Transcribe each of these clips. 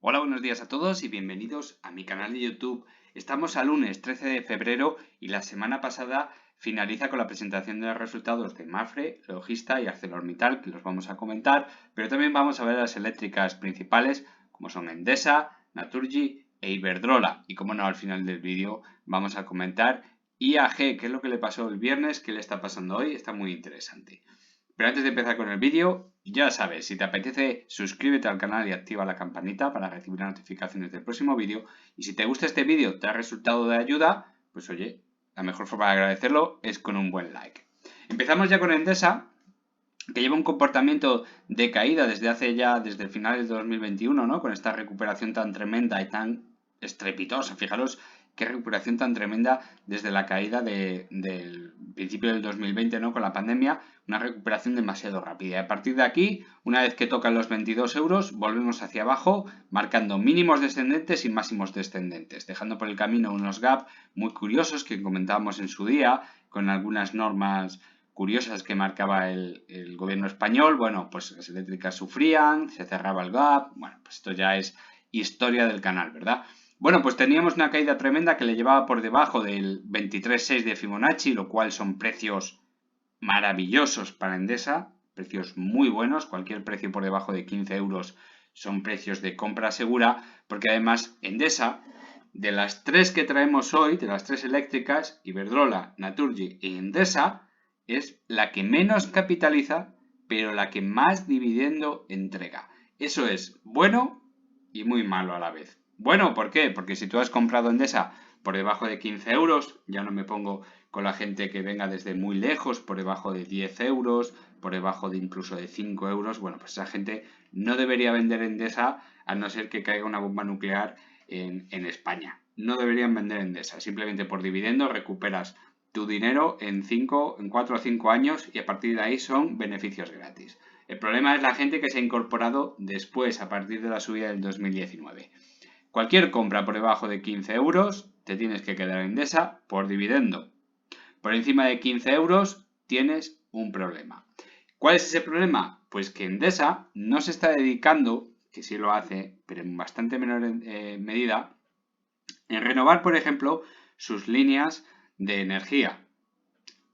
Hola, buenos días a todos y bienvenidos a mi canal de YouTube. Estamos a lunes 13 de febrero y la semana pasada finaliza con la presentación de los resultados de Mapfre, Logista y ArcelorMittal, que los vamos a comentar, pero también vamos a ver las eléctricas principales, como son Endesa, Naturgy e Iberdrola. Y como no, al final del vídeo vamos a comentar IAG, qué es lo que le pasó el viernes, qué le está pasando hoy, está muy interesante. Pero antes de empezar con el vídeo, ya sabes, si te apetece, suscríbete al canal y activa la campanita para recibir las notificaciones del próximo vídeo. Y si te gusta este vídeo, te ha resultado de ayuda, pues oye, la mejor forma de agradecerlo es con un buen like. Empezamos ya con Endesa, que lleva un comportamiento de caída desde el final de 2021, ¿no? Con esta recuperación tan tremenda y tan estrepitosa. Fijaros qué recuperación tan tremenda desde la caída del principio del 2020, ¿no? Con la pandemia, una recuperación demasiado rápida. Y a partir de aquí, una vez que tocan los 22 euros, volvemos hacia abajo, marcando mínimos descendentes y máximos descendentes, dejando por el camino unos gaps muy curiosos que comentábamos en su día, con algunas normas curiosas que marcaba el gobierno español. Bueno, pues las eléctricas sufrían, se cerraba el gap. Bueno, pues esto ya es historia del canal, ¿verdad? Bueno, pues teníamos una caída tremenda que le llevaba por debajo del 23,6 de Fibonacci, lo cual son precios maravillosos para Endesa, precios muy buenos. Cualquier precio por debajo de 15 euros son precios de compra segura, porque además Endesa, de las tres que traemos hoy, de las tres eléctricas, Iberdrola, Naturgy y Endesa, es la que menos capitaliza, pero la que más dividendo entrega. Eso es bueno y muy malo a la vez. Bueno, ¿por qué? Porque si tú has comprado Endesa por debajo de 15 euros, ya no me pongo con la gente que venga desde muy lejos, por debajo de 10 euros, por debajo de incluso de 5 euros, bueno, pues esa gente no debería vender Endesa a no ser que caiga una bomba nuclear en España. No deberían vender Endesa, simplemente por dividendo recuperas tu dinero en 4 o 5 años y a partir de ahí son beneficios gratis. El problema es la gente que se ha incorporado después, a partir de la subida del 2019. Cualquier compra por debajo de 15 euros, te tienes que quedar en Endesa por dividendo. Por encima de 15 euros, tienes un problema. ¿Cuál es ese problema? Pues que Endesa no se está dedicando, que sí lo hace, pero en bastante menor medida, en renovar, por ejemplo, sus líneas de energía.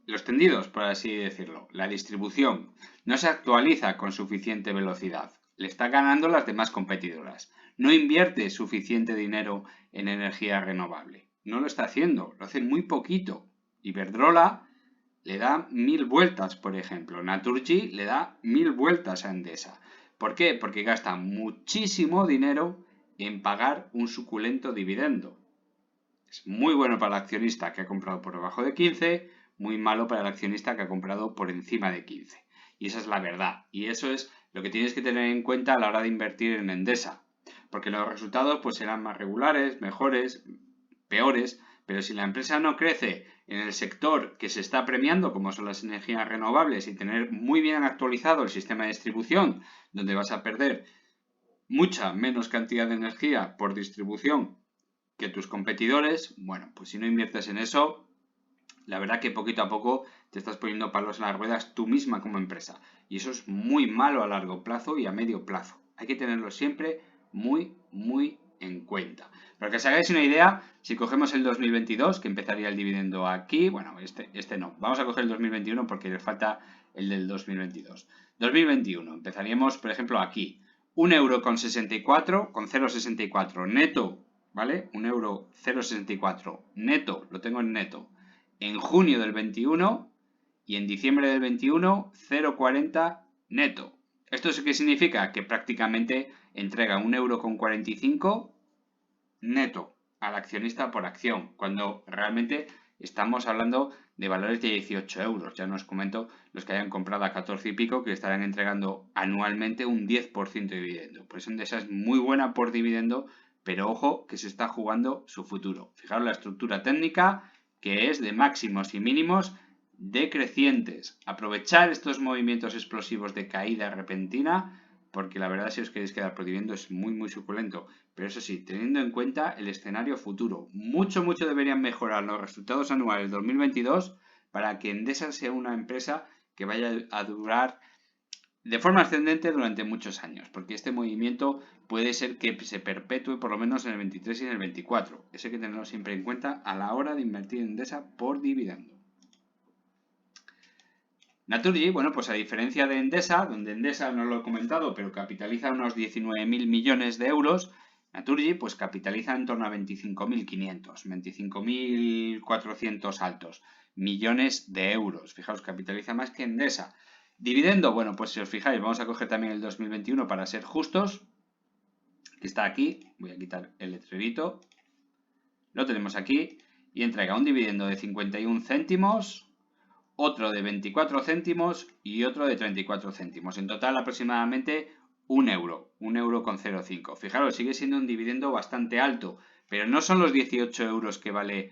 Los tendidos, por así decirlo, la distribución, no se actualiza con suficiente velocidad. Le está ganando las demás competidoras. No invierte suficiente dinero en energía renovable. No lo está haciendo, lo hace muy poquito. Iberdrola le da 1000 vueltas, por ejemplo. Naturgy le da 1000 vueltas a Endesa. ¿Por qué? Porque gasta muchísimo dinero en pagar un suculento dividendo. Es muy bueno para el accionista que ha comprado por debajo de 15, muy malo para el accionista que ha comprado por encima de 15. Y esa es la verdad. Y eso es lo que tienes que tener en cuenta a la hora de invertir en Endesa. Porque los resultados pues serán más regulares, mejores, peores, pero si la empresa no crece en el sector que se está premiando, como son las energías renovables, y tener muy bien actualizado el sistema de distribución, donde vas a perder mucha menos cantidad de energía por distribución que tus competidores, bueno, pues si no inviertes en eso, la verdad que poquito a poco te estás poniendo palos en las ruedas tú misma como empresa. Y eso es muy malo a largo plazo y a medio plazo. Hay que tenerlo siempre muy en cuenta. Para que os hagáis una idea, si cogemos el 2022, que empezaría el dividendo aquí, bueno, este no. Vamos a coger el 2021 porque le falta el del 2022. 2021, empezaríamos, por ejemplo, aquí. 1,64 con 0,64 neto, ¿vale? 1,064 neto, lo tengo en neto. En junio del 21 y en diciembre del 21, 0,40 neto. ¿Esto qué significa? Que prácticamente entrega 1,45 neto al accionista por acción, cuando realmente estamos hablando de valores de 18 euros. Ya no os comento los que hayan comprado a 14 y pico, que estarán entregando anualmente un 10% de dividendo. Por eso Endesa es muy buena por dividendo, pero ojo que se está jugando su futuro. Fijaros la estructura técnica, que es de máximos y mínimos decrecientes. Aprovechar estos movimientos explosivos de caída repentina, porque la verdad si os queréis quedar por dividendo es muy suculento. Pero eso sí, teniendo en cuenta el escenario futuro. Mucho deberían mejorar los resultados anuales 2022 para que Endesa sea una empresa que vaya a durar de forma ascendente durante muchos años, porque este movimiento puede ser que se perpetúe por lo menos en el 23 y en el 24. Eso hay que tenerlo siempre en cuenta a la hora de invertir en Endesa por dividendo. Naturgy, bueno, pues a diferencia de Endesa, donde Endesa no lo he comentado, pero capitaliza unos 19.000 millones de euros, Naturgy pues capitaliza en torno a 25.500, 25.400 altos millones de euros. Fijaos, capitaliza más que Endesa. Dividendo, bueno, pues si os fijáis, vamos a coger también el 2021 para ser justos, que está aquí, voy a quitar el letrerito, lo tenemos aquí, y entrega un dividendo de 51 céntimos, otro de 24 céntimos y otro de 34 céntimos. En total aproximadamente 1 euro con 0,5. Fijaros, sigue siendo un dividendo bastante alto, pero no son los 18 euros que vale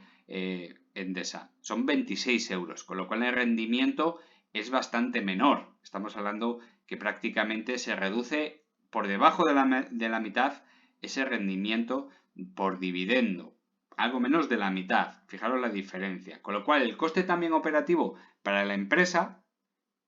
Endesa, son 26 euros, con lo cual el rendimiento es bastante menor. Estamos hablando que prácticamente se reduce por debajo de la mitad ese rendimiento por dividendo. Algo menos de la mitad, fijaros la diferencia. Con lo cual el coste también operativo para la empresa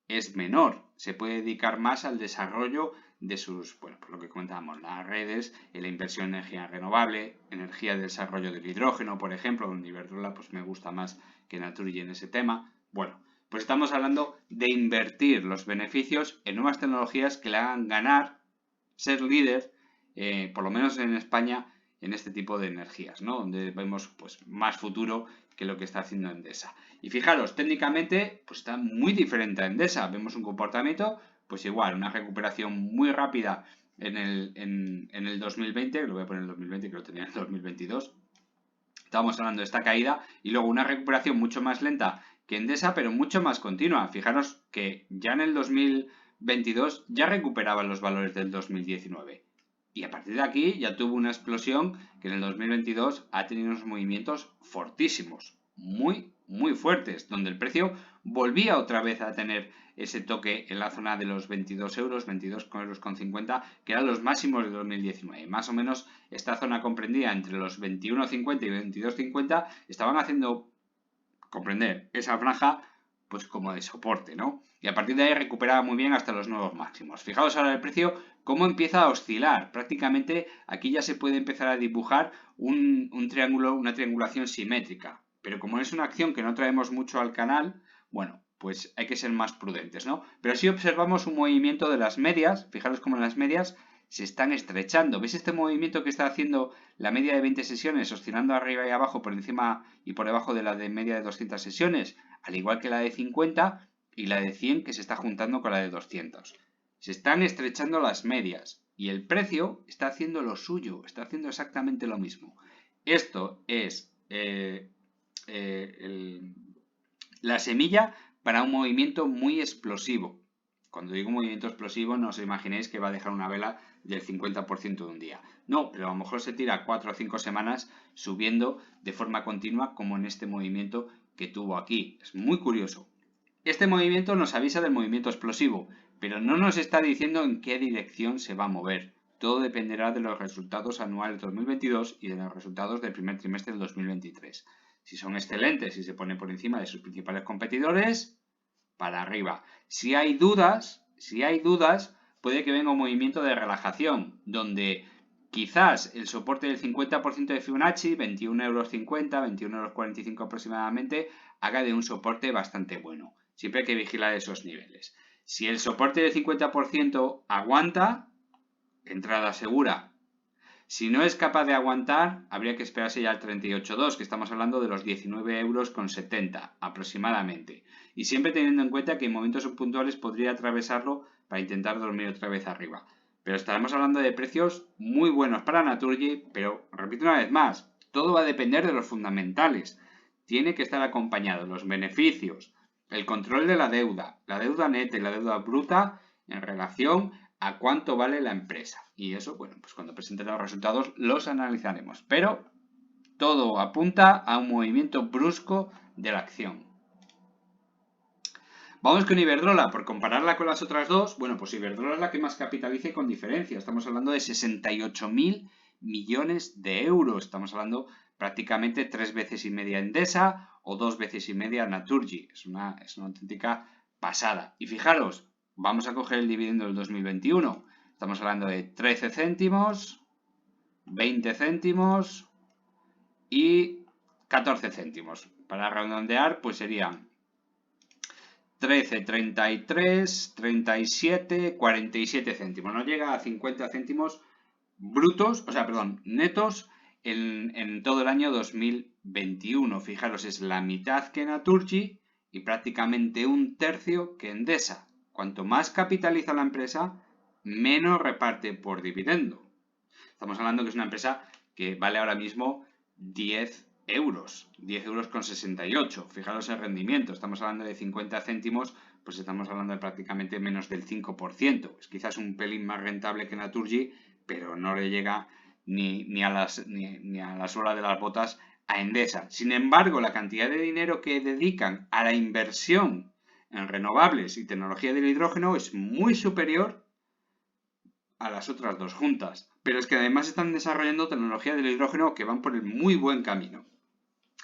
es menor. Se puede dedicar más al desarrollo de sus, bueno, pues lo que comentábamos, las redes, en la inversión en energía renovable, energía de desarrollo del hidrógeno, por ejemplo, donde Iberdrola pues me gusta más que Naturgy en ese tema. Bueno, pues estamos hablando de invertir los beneficios en nuevas tecnologías que le hagan ganar, ser líder, por lo menos en España, en este tipo de energías, ¿no? Donde vemos pues más futuro que lo que está haciendo Endesa. Y fijaros, técnicamente pues está muy diferente a Endesa. Vemos un comportamiento, pues igual, una recuperación muy rápida en el 2020, lo voy a poner en el 2020 que lo tenía en el 2022. Estábamos hablando de esta caída y luego una recuperación mucho más lenta que Endesa, pero mucho más continua. Fijaros que ya en el 2022 ya recuperaban los valores del 2019. Y a partir de aquí ya tuvo una explosión que en el 2022 ha tenido unos movimientos fortísimos, muy fuertes, donde el precio volvía otra vez a tener ese toque en la zona de los 22 euros, 22,50 euros, que eran los máximos de 2019. Más o menos esta zona comprendida entre los 21,50 y 22,50 estaban haciendo comprender esa franja pues como de soporte, ¿no? Y a partir de ahí recuperaba muy bien hasta los nuevos máximos. Fijaos ahora el precio cómo empieza a oscilar. Prácticamente aquí ya se puede empezar a dibujar un triángulo, una triangulación simétrica. Pero como es una acción que no traemos mucho al canal, bueno, pues hay que ser más prudentes, ¿no? Pero sí observamos un movimiento de las medias. Fijaros cómo en las medias se están estrechando. ¿Veis este movimiento que está haciendo la media de 20 sesiones, oscilando arriba y abajo, por encima y por debajo de la de media de 200 sesiones? Al igual que la de 50 y la de 100 que se está juntando con la de 200. Se están estrechando las medias y el precio está haciendo lo suyo, está haciendo exactamente lo mismo. Esto es la semilla para un movimiento muy explosivo. Cuando digo movimiento explosivo, no os imaginéis que va a dejar una vela del 50% de un día. No, pero a lo mejor se tira 4 o 5 semanas subiendo de forma continua como en este movimiento que tuvo aquí. Es muy curioso. Este movimiento nos avisa del movimiento explosivo, pero no nos está diciendo en qué dirección se va a mover. Todo dependerá de los resultados anuales 2022 y de los resultados del primer trimestre del 2023. Si son excelentes y se pone por encima de sus principales competidores, para arriba. Si hay dudas, puede que venga un movimiento de relajación, donde quizás el soporte del 50% de Fibonacci, 21,50 euros, 21,45 euros aproximadamente, haga de un soporte bastante bueno. Siempre hay que vigilar esos niveles. Si el soporte del 50% aguanta, entrada segura. Si no es capaz de aguantar, habría que esperarse ya al 38,2, que estamos hablando de los 19,70 euros aproximadamente. Y siempre teniendo en cuenta que en momentos subpuntuales podría atravesarlo para intentar dormir otra vez arriba. Pero estaremos hablando de precios muy buenos para Naturgy, pero repito una vez más, todo va a depender de los fundamentales. Tiene que estar acompañado los beneficios, el control de la deuda neta y la deuda bruta en relación a cuánto vale la empresa. Y eso, bueno, pues cuando presenten los resultados los analizaremos. Pero todo apunta a un movimiento brusco de la acción. Vamos con Iberdrola, por compararla con las otras dos, bueno, pues Iberdrola es la que más capitaliza y con diferencia. Estamos hablando de 68.000 millones de euros. Estamos hablando prácticamente 3 veces y media Endesa o 2 veces y media Naturgy. Es una auténtica pasada. Y fijaros, Vamos a coger el dividendo del 2021. Estamos hablando de 13 céntimos, 20 céntimos y 14 céntimos. Para redondear, pues serían 13, 33, 37, 47 céntimos. No llega a 50 céntimos brutos, o sea, perdón, netos en todo el año 2021. Fijaros, es la mitad que Naturgy y prácticamente un tercio que Endesa. Cuanto más capitaliza la empresa, menos reparte por dividendo. Estamos hablando que es una empresa que vale ahora mismo 10 euros, 10 euros con 68. Fijaros el rendimiento, estamos hablando de 50 céntimos, pues estamos hablando de prácticamente menos del 5%. Es quizás un pelín más rentable que Naturgy, pero no le llega ni a la suela de las botas a Endesa. Sin embargo, la cantidad de dinero que dedican a la inversión en renovables y tecnología del hidrógeno es muy superior a las otras dos juntas. Pero es que además están desarrollando tecnología del hidrógeno que van por el muy buen camino.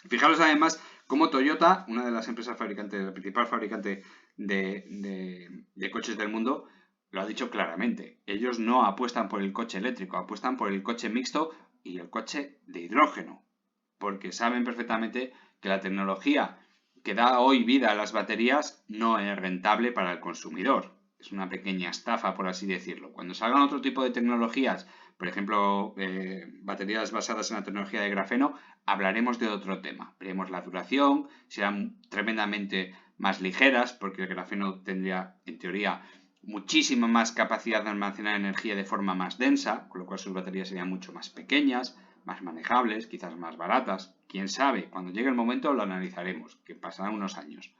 Fijaros además cómo Toyota, una de las empresas fabricantes, la principal fabricante de coches del mundo, lo ha dicho claramente. Ellos no apuestan por el coche eléctrico, apuestan por el coche mixto y el coche de hidrógeno. Porque saben perfectamente que la tecnología que da hoy vida a las baterías no es rentable para el consumidor. Es una pequeña estafa, por así decirlo. Cuando salgan otro tipo de tecnologías, por ejemplo, baterías basadas en la tecnología de grafeno, hablaremos de otro tema. Veremos la duración, serán tremendamente más ligeras, porque el grafeno tendría, en teoría, muchísima más capacidad de almacenar energía de forma más densa, con lo cual sus baterías serían mucho más pequeñas, más manejables, quizás más baratas. Quién sabe, cuando llegue el momento lo analizaremos, que pasarán unos años.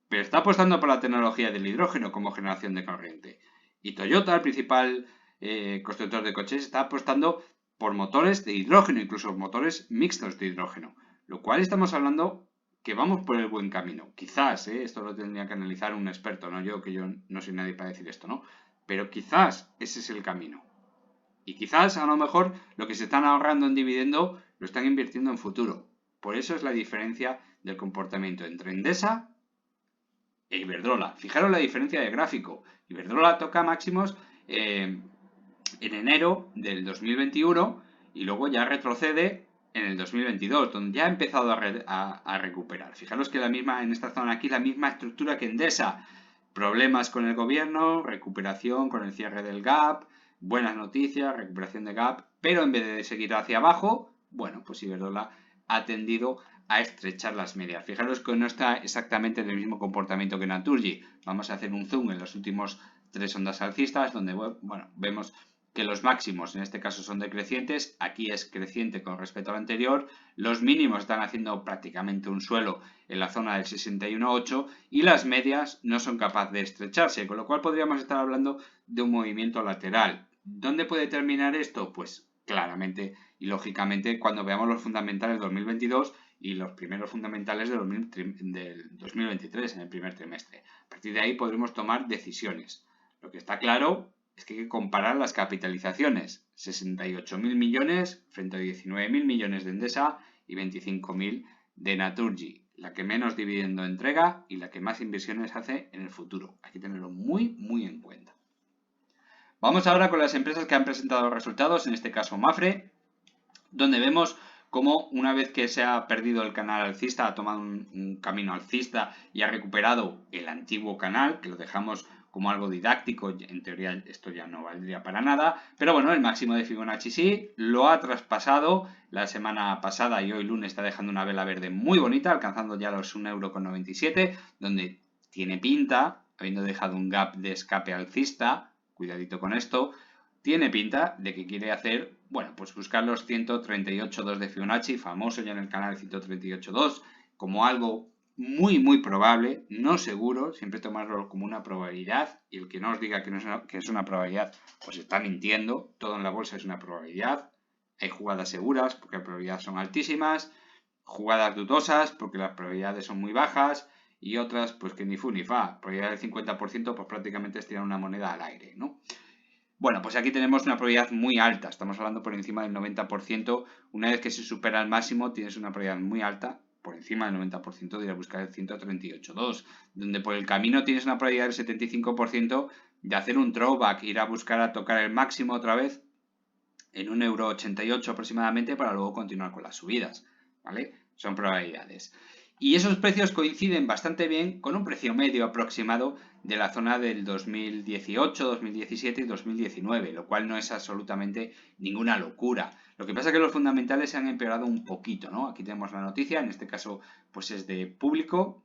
Pero está apostando por la tecnología del hidrógeno como generación de corriente. Y Toyota, el principal constructor de coches, está apostando por motores de hidrógeno, incluso motores mixtos de hidrógeno. Lo cual estamos hablando que vamos por el buen camino. Quizás, esto lo tendría que analizar un experto, no yo, que yo no soy nadie para decir esto, ¿no? Pero quizás ese es el camino. Y quizás a lo mejor lo que se están ahorrando en dividendo lo están invirtiendo en futuro. Por eso es la diferencia del comportamiento entre Endesa e Iberdrola. Fijaros la diferencia de gráfico. Iberdrola toca máximos en enero del 2021 y luego ya retrocede en el 2022, donde ya ha empezado a recuperar. Fijaros que en esta zona aquí, la misma estructura que Endesa. Problemas con el gobierno, recuperación con el cierre del gap, buenas noticias, recuperación de gap, pero en vez de seguir hacia abajo, bueno, pues Iberdrola ha tendido a estrechar las medias. Fijaros que no está exactamente en el mismo comportamiento que Naturgy. Vamos a hacer un zoom en los últimos 3 ondas alcistas, donde bueno, vemos que los máximos en este caso son decrecientes, aquí es creciente con respecto al anterior, los mínimos están haciendo prácticamente un suelo en la zona del 61,8 y las medias no son capaces de estrecharse, con lo cual podríamos estar hablando de un movimiento lateral. ¿Dónde puede terminar esto? Pues claramente y lógicamente cuando veamos los fundamentales del 2022 y los primeros fundamentales del 2023 en el primer trimestre. A partir de ahí podremos tomar decisiones. Lo que está claro es que hay que comparar las capitalizaciones. 68.000 millones frente a 19.000 millones de Endesa y 25.000 de Naturgy. La que menos dividendo entrega y la que más inversiones hace en el futuro. Hay que tenerlo muy, muy en cuenta. Vamos ahora con las empresas que han presentado resultados, en este caso Mapfre, donde vemos cómo una vez que se ha perdido el canal alcista, ha tomado un camino alcista y ha recuperado el antiguo canal, que lo dejamos como algo didáctico, en teoría esto ya no valdría para nada, pero bueno, el máximo de Fibonacci sí, lo ha traspasado la semana pasada y hoy lunes está dejando una vela verde muy bonita, alcanzando ya los 1,97 €, donde tiene pinta, habiendo dejado un gap de escape alcista, cuidadito con esto, tiene pinta de que quiere hacer, bueno, pues buscar los 138,2 de Fibonacci, famoso ya en el canal 138,2, como algo muy, muy probable, no seguro, siempre tomarlo como una probabilidad, y el que no os diga que es una probabilidad, pues está mintiendo, todo en la bolsa es una probabilidad, hay jugadas seguras porque las probabilidades son altísimas, jugadas dudosas porque las probabilidades son muy bajas, y otras pues que ni fu ni fa, probabilidad del 50% pues prácticamente es tirar una moneda al aire, ¿no? Bueno, pues aquí tenemos una probabilidad muy alta, estamos hablando por encima del 90%, una vez que se supera el máximo tienes una probabilidad muy alta por encima del 90% de ir a buscar el 138.2, donde por el camino tienes una probabilidad del 75% de hacer un throwback, ir a buscar a tocar el máximo otra vez en 1,88 € aproximadamente para luego continuar con las subidas, ¿vale? Son probabilidades. Y esos precios coinciden bastante bien con un precio medio aproximado de la zona del 2018, 2017 y 2019, lo cual no es absolutamente ninguna locura. Lo que pasa es que los fundamentales se han empeorado un poquito, ¿no? Aquí tenemos la noticia, en este caso pues es de Público,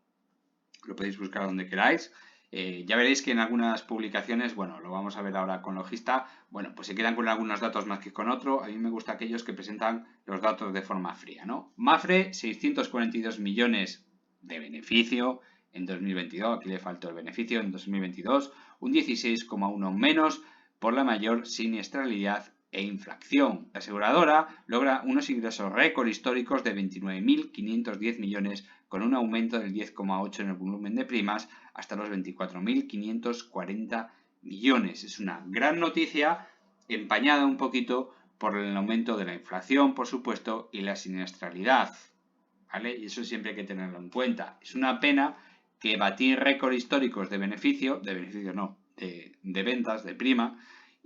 lo podéis buscar donde queráis. Ya veréis que en algunas publicaciones, bueno, lo vamos a ver ahora con Logista, bueno, pues se quedan con algunos datos más que con otro. A mí me gusta aquellos que presentan los datos de forma fría, ¿no? Mapfre, 642 millones de beneficio en 2022, aquí le faltó el beneficio en 2022, un 16,1 menos por la mayor siniestralidad e inflación. La aseguradora logra unos ingresos récord históricos de 29.510 millones con un aumento del 10,8 en el volumen de primas hasta los 24.540 millones. Es una gran noticia empañada un poquito por el aumento de la inflación, por supuesto, y la siniestralidad, ¿vale? Y eso siempre hay que tenerlo en cuenta. Es una pena que batir récords históricos de beneficio no, de ventas, de prima,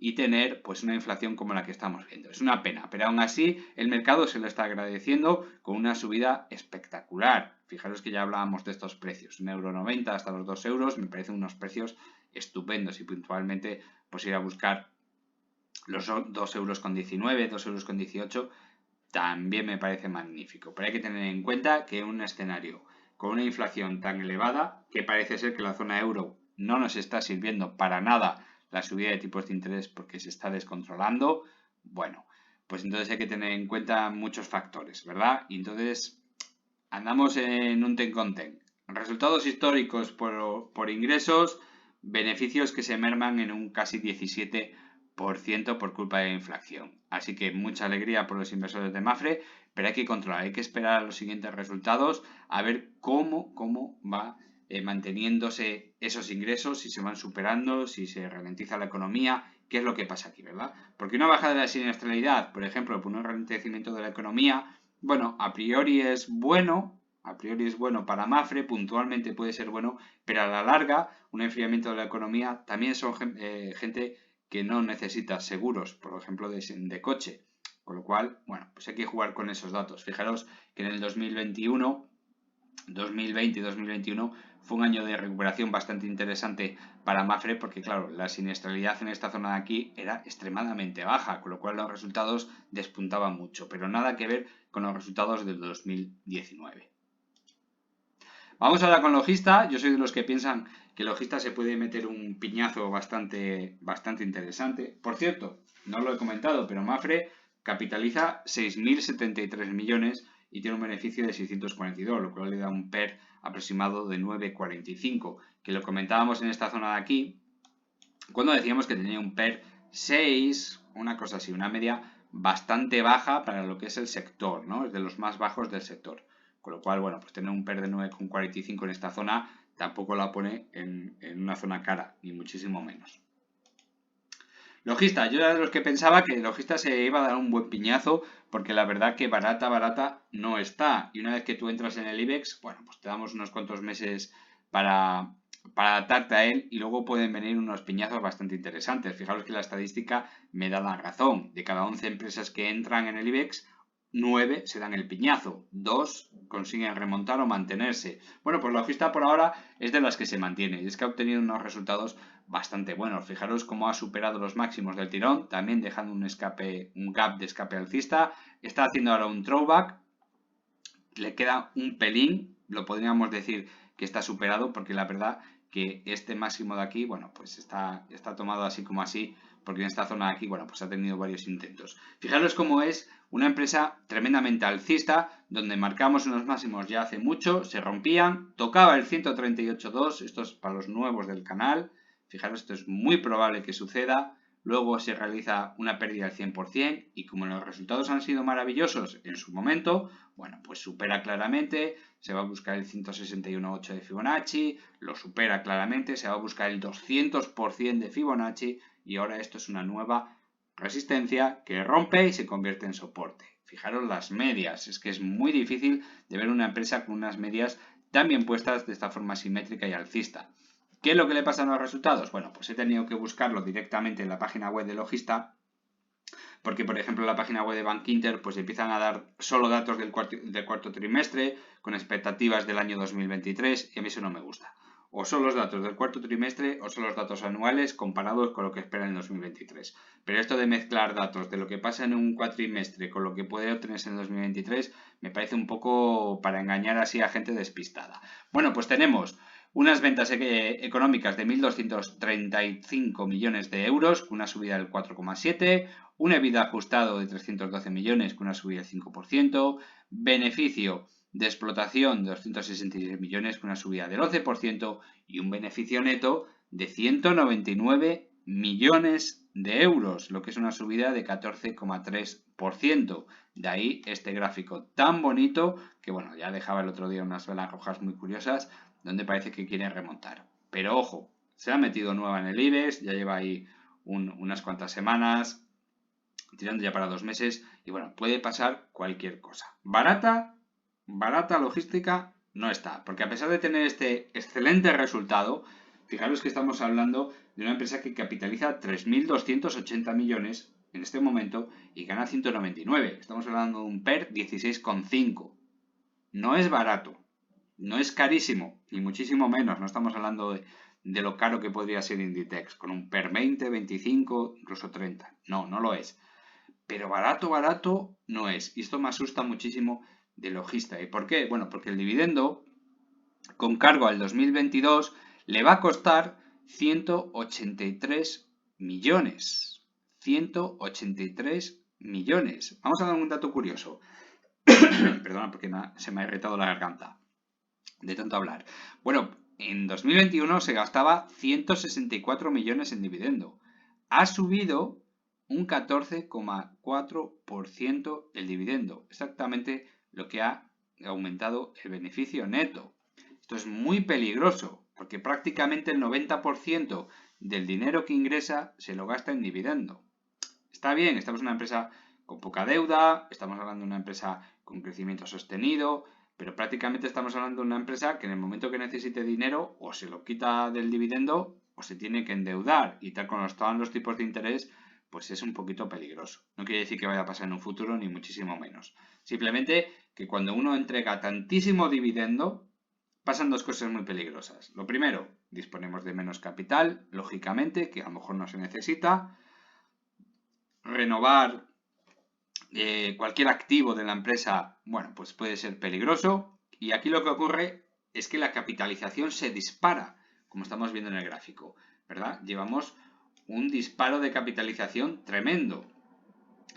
y tener pues una inflación como la que estamos viendo. Es una pena, pero aún así el mercado se lo está agradeciendo con una subida espectacular. Fijaros que ya hablábamos de estos precios, 1,90 € hasta los 2 euros, me parecen unos precios estupendos y puntualmente pues ir a buscar los 2,19 €, 2,18 € también me parece magnífico. Pero hay que tener en cuenta que en un escenario con una inflación tan elevada, que parece ser que la zona euro no nos está sirviendo para nada la subida de tipos de interés porque se está descontrolando, bueno, pues entonces hay que tener en cuenta muchos factores, ¿verdad? Y entonces andamos en un ten con ten. Resultados históricos por ingresos, beneficios que se merman en un casi 17% por culpa de la inflación. Así que mucha alegría por los inversores de Mapfre, pero hay que controlar, hay que esperar a los siguientes resultados a ver cómo va manteniéndose esos ingresos, si se van superando, si se ralentiza la economía, qué es lo que pasa aquí, ¿verdad? Porque una bajada de la siniestralidad, por ejemplo, por un ralentizamiento de la economía, bueno, a priori es bueno para Mapfre, puntualmente puede ser bueno, pero a la larga, un enfriamiento de la economía también son gente que no necesita seguros, por ejemplo, de coche. Con lo cual, bueno, pues hay que jugar con esos datos. Fijaros que en el 2020 y 2021 fue un año de recuperación bastante interesante para Mapfre porque, claro, la siniestralidad en esta zona de aquí era extremadamente baja, con lo cual los resultados despuntaban mucho, pero nada que ver con los resultados del 2019. Vamos ahora con Logista. Yo soy de los que piensan que Logista se puede meter un piñazo bastante interesante. Por cierto, no lo he comentado, pero Mapfre capitaliza 6.073 millones y tiene un beneficio de 642, lo cual le da un PER aproximado de 9,45, que lo comentábamos en esta zona de aquí, cuando decíamos que tenía un PER 6, una cosa así, una media bastante baja para lo que es el sector, ¿no? Es de los más bajos del sector. Con lo cual, bueno, pues tener un PER de 9,45 en esta zona tampoco la pone en una zona cara, ni muchísimo menos. Logista, yo era de los que pensaba que Logista se iba a dar un buen piñazo, porque la verdad que barata no está. Y una vez que tú entras en el IBEX, bueno, pues te damos unos cuantos meses para adaptarte a él y luego pueden venir unos piñazos bastante interesantes. Fijaros que la estadística me da la razón. De cada 11 empresas que entran en el IBEX, 9 se dan el piñazo, 2 consiguen remontar o mantenerse. Bueno, pues Logista por ahora es de las que se mantiene y es que ha obtenido unos resultados bastante buenos. Fijaros cómo ha superado los máximos del tirón, también dejando un gap de escape alcista. Está haciendo ahora un throwback, le queda un pelín, lo podríamos decir que está superado porque la verdad que este máximo de aquí, bueno, pues está tomado así como así, porque en esta zona de aquí, bueno, pues ha tenido varios intentos. Fijaros cómo es una empresa tremendamente alcista, donde marcamos unos máximos ya hace mucho, se rompían, tocaba el 138.2, esto es para los nuevos del canal, fijaros, esto es muy probable que suceda, luego se realiza una pérdida del 100% y como los resultados han sido maravillosos en su momento, bueno, pues supera claramente, se va a buscar el 161.8 de Fibonacci, lo supera claramente, se va a buscar el 200% de Fibonacci y ahora esto es una nueva resistencia que rompe y se convierte en soporte. Fijaros las medias, es que es muy difícil de ver una empresa con unas medias tan bien puestas de esta forma simétrica y alcista. ¿Qué es lo que le pasa a los resultados? Bueno, pues he tenido que buscarlo directamente en la página web de Logista, porque por ejemplo en la página web de Bankinter pues empiezan a dar solo datos del cuarto trimestre con expectativas del año 2023 y a mí eso no me gusta. O son los datos del cuarto trimestre o son los datos anuales comparados con lo que esperan en 2023. Pero esto de mezclar datos de lo que pasa en un cuatrimestre con lo que puede obtenerse en 2023 me parece un poco para engañar así a gente despistada. Bueno, pues tenemos unas ventas económicas de 1.235 millones de euros, con una subida del 4,7%, un EBITDA ajustado de 312 millones, con una subida del 5%, beneficio de explotación de 266 millones, con una subida del 11%, y un beneficio neto de 199 millones de euros, lo que es una subida de 14,3%. De ahí este gráfico tan bonito, que bueno, ya dejaba el otro día unas velas rojas muy curiosas, donde parece que quiere remontar. Pero ojo, se ha metido nueva en el IBEX, ya lleva ahí unas cuantas semanas, tirando ya para 2 meses, y bueno, puede pasar cualquier cosa. Barata logística no está, porque a pesar de tener este excelente resultado, fijaros que estamos hablando de una empresa que capitaliza 3.280 millones en este momento y gana 199. Estamos hablando de un PER 16,5. No es barato, no es carísimo, ni muchísimo menos. No estamos hablando de lo caro que podría ser Inditex, con un PER 20, 25, incluso 30. No, no lo es. Pero barato no es. Y esto me asusta muchísimo de Logista. ¿Y por qué? Bueno, porque el dividendo con cargo al 2022 le va a costar 183 millones. 183 millones. Vamos a dar un dato curioso. Perdona porque se me ha irritado la garganta de tanto hablar. Bueno, en 2021 se gastaba 164 millones en dividendo. Ha subido un 14,4% el dividendo. Exactamente lo que ha aumentado el beneficio neto. Esto es muy peligroso porque prácticamente el 90% del dinero que ingresa se lo gasta en dividendo. Está bien, estamos en una empresa con poca deuda, estamos hablando de una empresa con crecimiento sostenido, pero prácticamente estamos hablando de una empresa que en el momento que necesite dinero o se lo quita del dividendo o se tiene que endeudar, y tal como están los tipos de interés, pues es un poquito peligroso. No quiere decir que vaya a pasar en un futuro, ni muchísimo menos. Simplemente que cuando uno entrega tantísimo dividendo, pasan dos cosas muy peligrosas. Lo primero, disponemos de menos capital, lógicamente, que a lo mejor no se necesita. Renovar cualquier activo de la empresa, bueno, pues puede ser peligroso. Y aquí lo que ocurre es que la capitalización se dispara, como estamos viendo en el gráfico, ¿verdad? Llevamos un disparo de capitalización tremendo.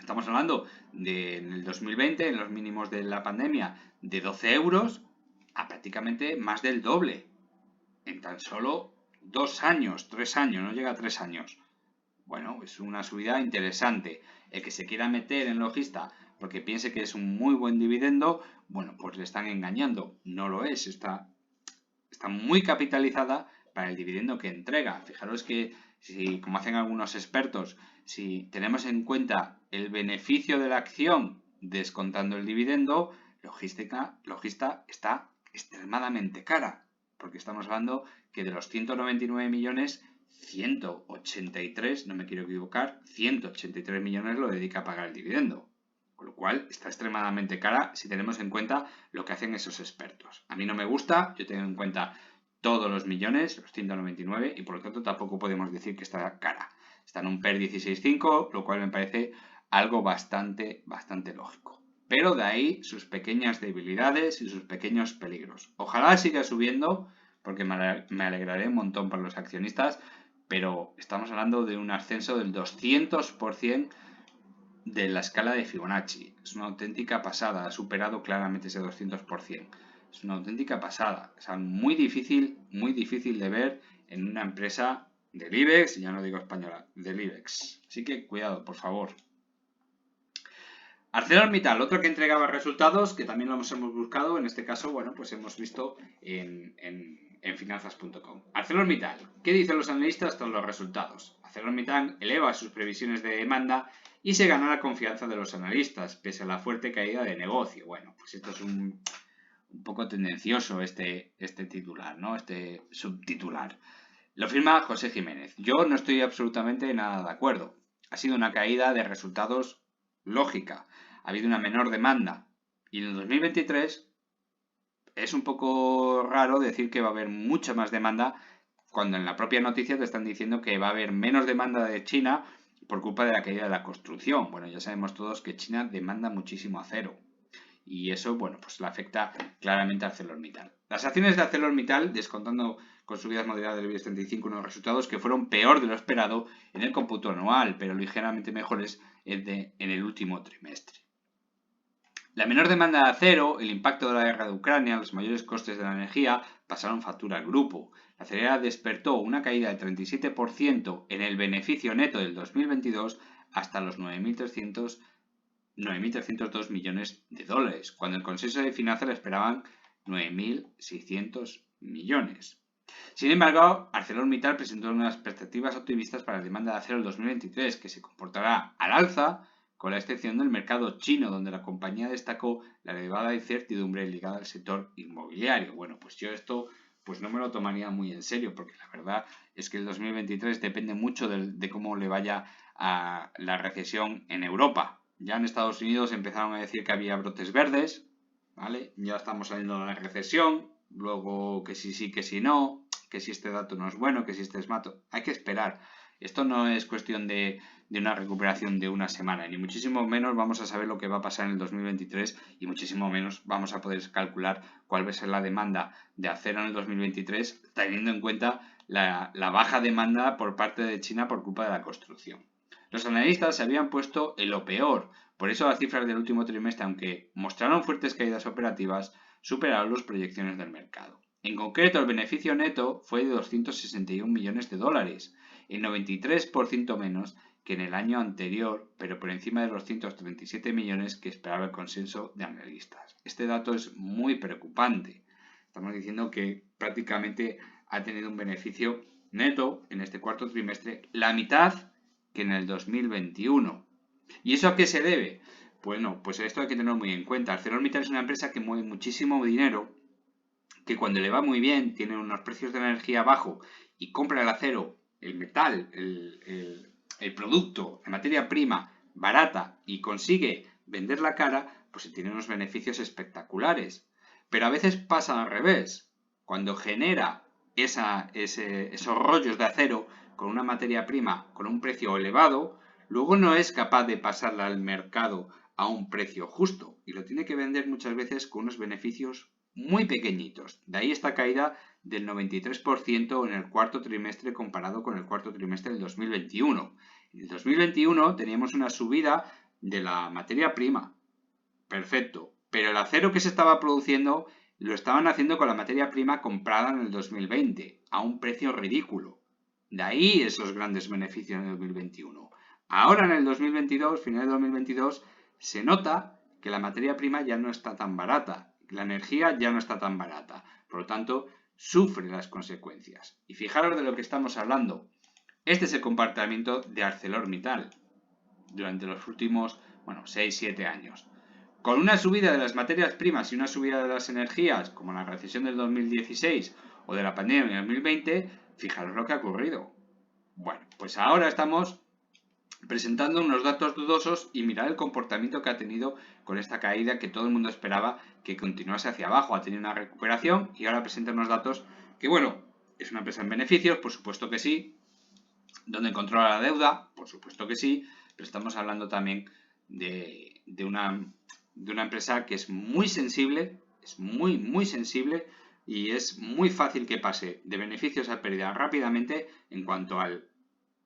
Estamos hablando de en el 2020, en los mínimos de la pandemia, de 12 euros a prácticamente más del doble. En tan solo 2 años, 3 años, no llega a 3 años. Bueno, es una subida interesante. El que se quiera meter en Logista porque piense que es un muy buen dividendo, bueno, pues le están engañando. No lo es, está muy capitalizada para el dividendo que entrega. Fijaros que, si, como hacen algunos expertos, si tenemos en cuenta el beneficio de la acción descontando el dividendo, Logista está extremadamente cara, porque estamos hablando que de los 199 millones, 183, no me quiero equivocar, 183 millones lo dedica a pagar el dividendo. Con lo cual está extremadamente cara si tenemos en cuenta lo que hacen esos expertos. A mí no me gusta, yo tengo en cuenta todos los millones, los 199, y por lo tanto tampoco podemos decir que está cara. Está en un PER 16,5, lo cual me parece algo bastante lógico. Pero de ahí sus pequeñas debilidades y sus pequeños peligros. Ojalá siga subiendo, porque me alegraré un montón para los accionistas, pero estamos hablando de un ascenso del 200% de la escala de Fibonacci. Es una auténtica pasada, ha superado claramente ese 200%. Es una auténtica pasada, o sea, muy difícil de ver en una empresa del IBEX, ya no digo española, del IBEX. Así que cuidado, por favor. ArcelorMittal, otro que entregaba resultados, que también lo hemos buscado, en este caso, bueno, pues hemos visto en finanzas.com. ArcelorMittal, ¿qué dicen los analistas con los resultados? ArcelorMittal eleva sus previsiones de demanda y se gana la confianza de los analistas, pese a la fuerte caída de negocio. Bueno, pues esto es un poco tendencioso este titular, ¿no? Este subtitular. Lo firma José Jiménez. Yo no estoy absolutamente nada de acuerdo. Ha sido una caída de resultados lógica. Ha habido una menor demanda. Y en el 2023 es un poco raro decir que va a haber mucha más demanda cuando en la propia noticia te están diciendo que va a haber menos demanda de China por culpa de la caída de la construcción. Bueno, ya sabemos todos que China demanda muchísimo acero. Y eso, bueno, pues le afecta claramente a ArcelorMittal. Las acciones de ArcelorMittal, descontando con subidas moderadas del IBEX 35, unos resultados que fueron peor de lo esperado en el cómputo anual, pero ligeramente mejores en el último trimestre. La menor demanda de acero, el impacto de la guerra de Ucrania, los mayores costes de la energía pasaron factura al grupo. La acelera despertó una caída del 37% en el beneficio neto del 2022 hasta los 9.302 millones de dólares, cuando el consenso de finanzas le esperaban 9.600 millones. Sin embargo, ArcelorMittal presentó unas perspectivas optimistas para la demanda de acero el 2023, que se comportará al alza, con la excepción del mercado chino, donde la compañía destacó la elevada incertidumbre ligada al sector inmobiliario. Bueno, pues yo esto pues no me lo tomaría muy en serio, porque la verdad es que el 2023 depende mucho de cómo le vaya a la recesión en Europa. Ya en Estados Unidos empezaron a decir que había brotes verdes, ¿vale? Ya estamos saliendo de la recesión, luego que sí, que sí no, que si este dato no es bueno, que si este es mato. Hay que esperar. Esto no es cuestión de una recuperación de una semana, ni muchísimo menos vamos a saber lo que va a pasar en el 2023 y muchísimo menos vamos a poder calcular cuál va a ser la demanda de acero en el 2023, teniendo en cuenta la baja demanda por parte de China por culpa de la construcción. Los analistas se habían puesto en lo peor, por eso las cifras del último trimestre, aunque mostraron fuertes caídas operativas, superaron las proyecciones del mercado. En concreto, el beneficio neto fue de 261 millones de dólares, el 93% menos que en el año anterior, pero por encima de los 137 millones que esperaba el consenso de analistas. Este dato es muy preocupante. Estamos diciendo que prácticamente ha tenido un beneficio neto en este cuarto trimestre, la mitad que en el 2021. ¿Y eso a qué se debe? Bueno, pues esto hay que tenerlo muy en cuenta. ArcelorMittal es una empresa que mueve muchísimo dinero, que cuando le va muy bien, tiene unos precios de energía bajo y compra el acero, el metal, el producto, la materia prima barata y consigue venderla cara, pues se tiene unos beneficios espectaculares. Pero a veces pasa al revés. Cuando genera esos rollos de acero con una materia prima con un precio elevado, luego no es capaz de pasarla al mercado a un precio justo y lo tiene que vender muchas veces con unos beneficios muy pequeñitos. De ahí esta caída del 93% en el cuarto trimestre comparado con el cuarto trimestre del 2021. En el 2021 teníamos una subida de la materia prima. Perfecto. Pero el acero que se estaba produciendo lo estaban haciendo con la materia prima comprada en el 2020 a un precio ridículo. De ahí esos grandes beneficios en el 2021. Ahora en el 2022, final de 2022, se nota que la materia prima ya no está tan barata. La energía ya no está tan barata. Por lo tanto, sufre las consecuencias. Y fijaros de lo que estamos hablando. Este es el comportamiento de ArcelorMittal durante los últimos, 6-7 años. Con una subida de las materias primas y una subida de las energías, como la recesión del 2016 o de la pandemia en 2020, fijaros lo que ha ocurrido. Bueno, pues ahora estamos presentando unos datos dudosos y mirad el comportamiento que ha tenido con esta caída que todo el mundo esperaba que continuase hacia abajo. Ha tenido una recuperación y ahora presenta unos datos que, bueno, es una empresa en beneficios, por supuesto que sí. ¿Dónde controla la deuda? Por supuesto que sí, pero estamos hablando también de una empresa que es muy sensible, es muy sensible y es muy fácil que pase de beneficios a pérdida rápidamente en cuanto al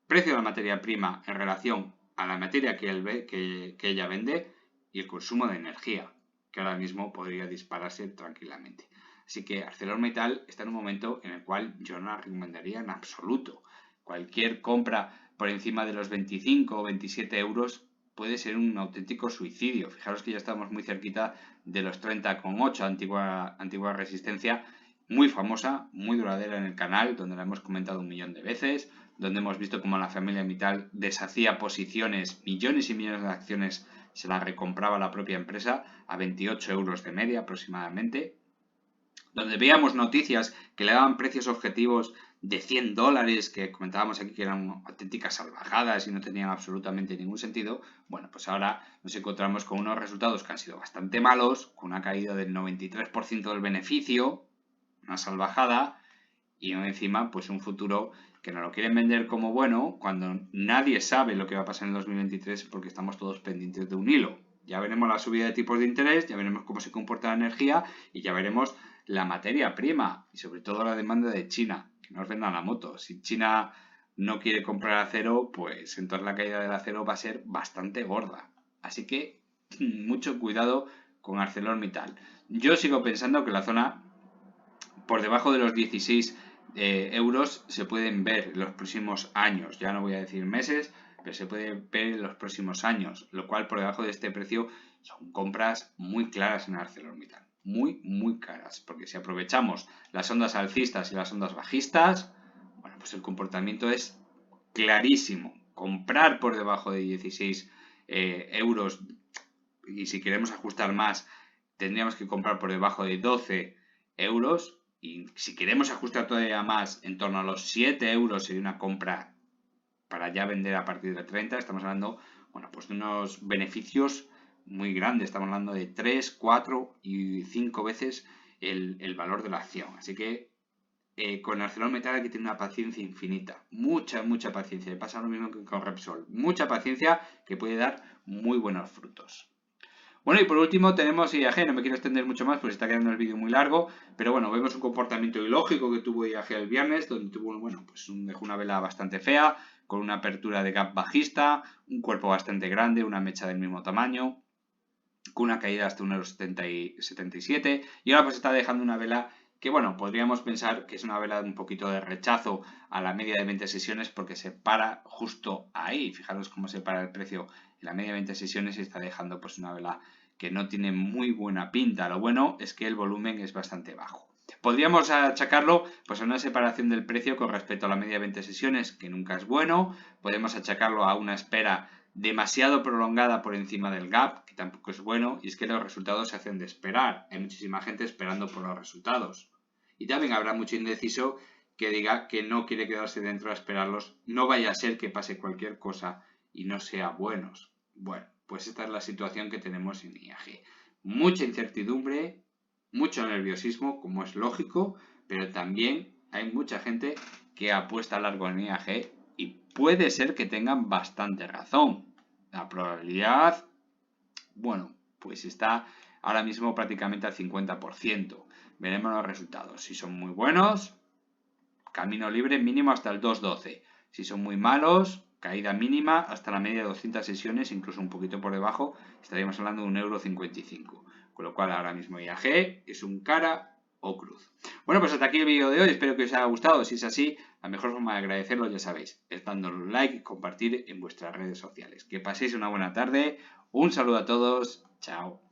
precio de la materia prima en relación a la materia que ella vende y el consumo de energía, que ahora mismo podría dispararse tranquilamente. Así que ArcelorMittal está en un momento en el cual yo no la recomendaría en absoluto. Cualquier compra por encima de los 25 o 27 euros puede ser un auténtico suicidio. Fijaros que ya estamos muy cerquita de los 30,8, antigua resistencia, muy famosa, muy duradera en el canal, donde la hemos comentado 1 millón de veces, donde hemos visto cómo la familia Mittal deshacía posiciones, millones y millones de acciones se las recompraba la propia empresa a 28 euros de media aproximadamente, donde veíamos noticias que le daban precios objetivos de $100, que comentábamos aquí que eran auténticas salvajadas y no tenían absolutamente ningún sentido. Bueno, pues ahora nos encontramos con unos resultados que han sido bastante malos, con una caída del 93% del beneficio, una salvajada, y encima pues un futuro que nos lo quieren vender como bueno cuando nadie sabe lo que va a pasar en el 2023 porque estamos todos pendientes de un hilo. Ya veremos la subida de tipos de interés, ya veremos cómo se comporta la energía y ya veremos la materia prima y sobre todo la demanda de China, que nos vendan la moto. Si China no quiere comprar acero, pues entonces la caída del acero va a ser bastante gorda. Así que mucho cuidado con ArcelorMittal. Yo sigo pensando que la zona por debajo de los 16 euros se pueden ver en los próximos años. Ya no voy a decir meses, pero se puede ver en los próximos años. Lo cual por debajo de este precio son compras muy claras en ArcelorMittal. Muy, muy caras. Porque si aprovechamos las ondas alcistas y las ondas bajistas, bueno, pues el comportamiento es clarísimo. Comprar por debajo de 16 euros y si queremos ajustar más tendríamos que comprar por debajo de 12 euros. Y si queremos ajustar todavía más, en torno a los 7 euros sería una compra para ya vender a partir de 30. Estamos hablando, bueno, pues de unos beneficios muy grandes. Estamos hablando de 3, 4 y 5 veces el valor de la acción. Así que con ArcelorMittal hay que tener una paciencia infinita. Mucha, mucha paciencia. Y pasa lo mismo que con Repsol. Mucha paciencia que puede dar muy buenos frutos. Bueno, y por último tenemos IAG, no me quiero extender mucho más porque está quedando el vídeo muy largo, pero bueno, vemos un comportamiento ilógico que tuvo IAG el viernes, donde tuvo, bueno, pues dejó una vela bastante fea, con una apertura de gap bajista, un cuerpo bastante grande, una mecha del mismo tamaño, con una caída hasta 1,77 y ahora pues está dejando una vela que, bueno, podríamos pensar que es una vela de un poquito de rechazo a la media de 20 sesiones porque se para justo ahí. Fijaros cómo se para el precio en la media de 20 sesiones y está dejando pues una vela que no tiene muy buena pinta. Lo bueno es que el volumen es bastante bajo. Podríamos achacarlo pues a una separación del precio con respecto a la media de 20 sesiones, que nunca es bueno. Podemos achacarlo a una espera demasiado prolongada por encima del gap, que tampoco es bueno, y es que los resultados se hacen de esperar. Hay muchísima gente esperando por los resultados. Y también habrá mucho indeciso que diga que no quiere quedarse dentro a esperarlos. No vaya a ser que pase cualquier cosa y no sea buenos. Bueno, pues esta es la situación que tenemos en IAG. Mucha incertidumbre, mucho nerviosismo, como es lógico, pero también hay mucha gente que apuesta largo en IAG y puede ser que tengan bastante razón. La probabilidad, bueno, pues está ahora mismo prácticamente al 50%. Veremos los resultados. Si son muy buenos, camino libre mínimo hasta el 2.12. Si son muy malos, caída mínima hasta la media de 200 sesiones, incluso un poquito por debajo, estaríamos hablando de 1,55 €. Con lo cual ahora mismo IAG es un cara o cruz. Bueno, pues hasta aquí el vídeo de hoy. Espero que os haya gustado. Si es así, la mejor forma de agradecerlo, ya sabéis, es dándole un like y compartir en vuestras redes sociales. Que paséis una buena tarde. Un saludo a todos. Chao.